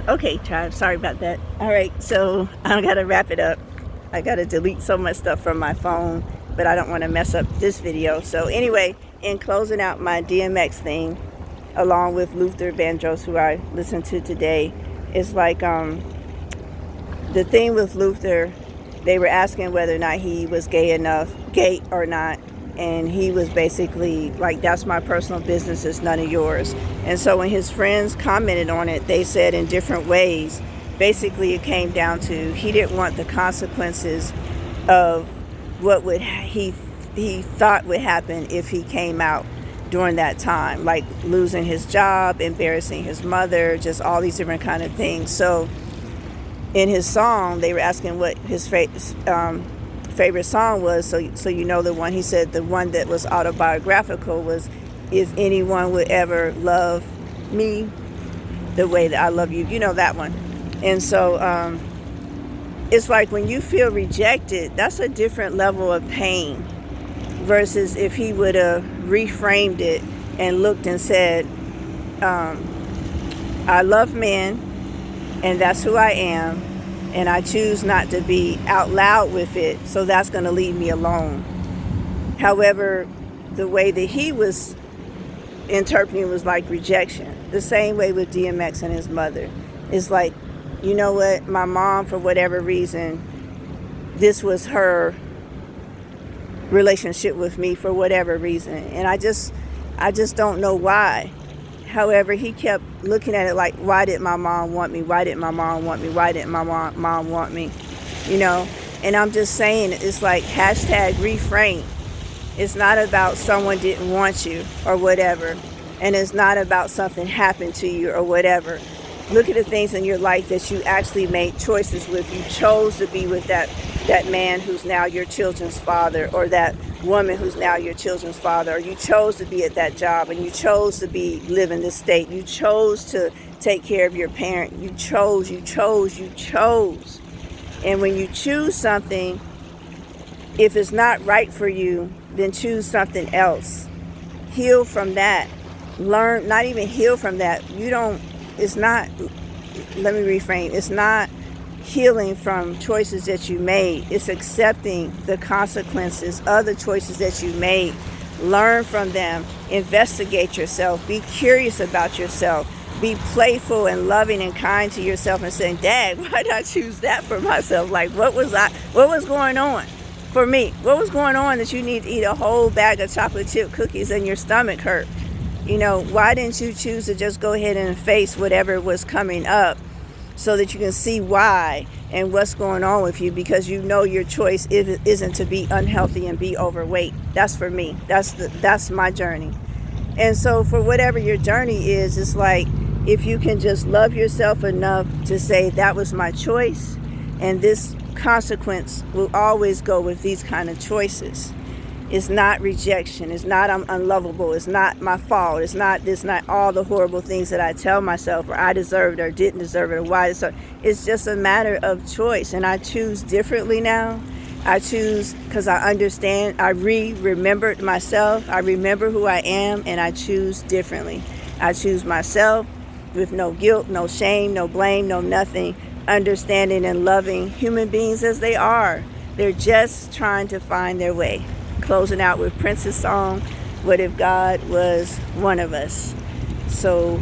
Okay, tribe, sorry about that. All right, so I gotta wrap it up. I gotta delete so much stuff from my phone, but I don't want to mess up this video. So anyway, in closing out my DMX thing, along with Luther Vandross, who I listened to today, it's like the thing with Luther, they were asking whether or not he was gay or not, and he was basically like, that's my personal business, it's none of yours. And so when his friends commented on it, they said in different ways, basically it came down to he didn't want the consequences of what would he thought would happen if he came out during that time, like losing his job, embarrassing his mother, just all these different kind of things. So in his song, they were asking what his favorite song was. So you know the one, he said the one that was autobiographical was, if anyone would ever love me the way that I love you. You know that one. And so it's like when you feel rejected, that's a different level of pain versus if he would have reframed it and looked and said, I love men and that's who I am, and I choose not to be out loud with it, so that's going to leave me alone. However, the way that he was interpreting was like rejection. The same way with DMX and his mother. It's like, you know what, my mom, for whatever reason, this was her relationship with me for whatever reason, and I just don't know why. However, he kept looking at it like, why did my mom want me? Why didn't my mom want me? Why didn't my mom want me? You know? And I'm just saying, it's like hashtag reframe. It's not about someone didn't want you or whatever. And it's not about something happened to you or whatever. Look at the things in your life that you actually made choices with. You chose to be with that man who's now your children's father, or that woman who's now your children's father, or you chose to be at that job, and you chose to live in this state. You chose to take care of your parent. You chose. And when you choose something, if it's not right for you, then choose something else. Heal from that. Learn, not even heal from that. It's not, let me reframe, it's not healing from choices that you made. It's accepting the consequences of the choices that you made. Learn from them. Investigate yourself. Be curious about yourself. Be playful and loving and kind to yourself, and saying, Dad, why did I choose that for myself? Like, what was going on for me? What was going on that you need to eat a whole bag of chocolate chip cookies and your stomach hurt? You know, why didn't you choose to just go ahead and face whatever was coming up so that you can see why and what's going on with you? Because you know your choice isn't to be unhealthy and be overweight. That's for me. That's my journey. And so for whatever your journey is, it's like, if you can just love yourself enough to say, that was my choice, and this consequence will always go with these kind of choices. It's not rejection. It's not I'm unlovable. It's not my fault. It's not all the horrible things that I tell myself, or I deserved or didn't deserve it, or why. It's just a matter of choice. And I choose differently now. I choose because I understand. I remembered myself. I remember who I am, and I choose differently. I choose myself with no guilt, no shame, no blame, no nothing. Understanding and loving human beings as they are. They're just trying to find their way. Closing out with Prince's song, What If God Was One of Us? So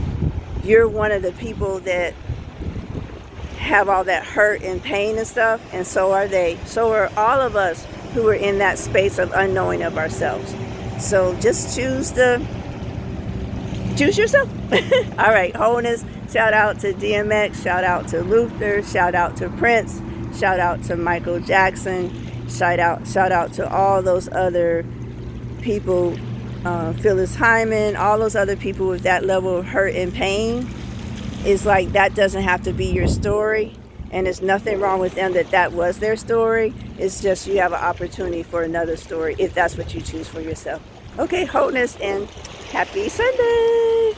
you're one of the people that have all that hurt and pain and stuff, and so are they. So are all of us who are in that space of unknowing of ourselves. So just choose yourself. All right, wholeness. Shout out to DMX, shout out to Luther, shout out to Prince, shout out to Michael Jackson. Shout out to all those other people, Phyllis Hyman, all those other people with that level of hurt and pain. It's like, that doesn't have to be your story, and there's nothing wrong with them that was their story. It's just you have an opportunity for another story if that's what you choose for yourself. Okay, wholeness, and happy Sunday.